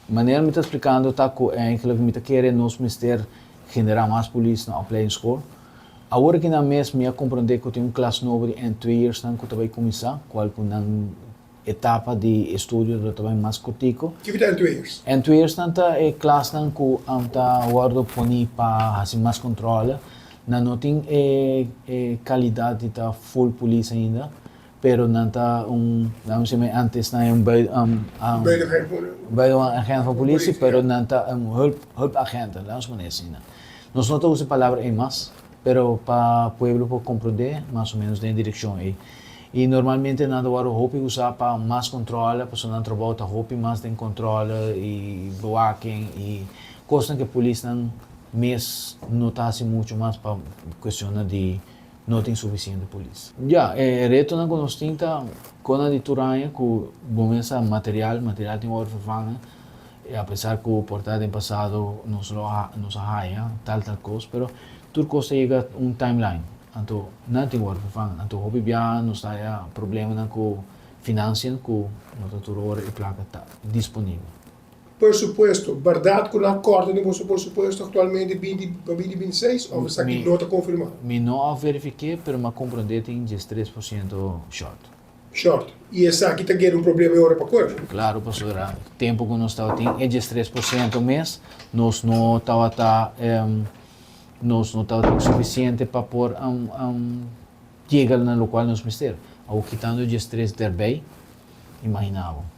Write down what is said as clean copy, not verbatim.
maneira me está explicando, tá que eigenlijk me está querendo nós mister generar mais polícia na opleidingsschool. Agora que na mês me compreender que eu tenho um classe novo em 2 anos que eu vai começar, qual que na etapa de estudo do também mais curtico. Que vida em 2 anos? Em 2 anos é classe que anta guardo poni para assim mais controle. Não tem qualidade da full polícia ainda, pero não tá vamos dizer antes na Bij de agente da polícia, pero não tá help agente, vamos dizer assim. Nós não usamos a palavra é mais, pero para o povo compreender mais ou menos na direção aí. E normalmente nada agora hopi usar para mais controle, para não trabalhar hopi mais de controle e bewaking e coisas que a polícia não está assim muito mais para questão de não tem suficiente polícia. Já, retonan com nós tinta com a de Turanha que começa material tem hora vervangen. Apesar que o portal tem passado nos arraia tal coisa, pero tudo costa chega timeline. Então, não tem hora vervangen. Então, hobby bia não está problema com financiam que não tem hora e placa está disponível. Por supuesto, verdade que o acordo de por supuesto atualmente 2026 ou está aqui não está confirmado? Me não verifiquei, mas me compreender tem 3% short. Short. E essa aqui está tendo problema agora para corpo? Claro, pastor, tempo que nós estamos tendo é 3% mês, nós não estamos suficiente para pôr chegar no local nos ministério. Ao quitando 3 também, imaginava.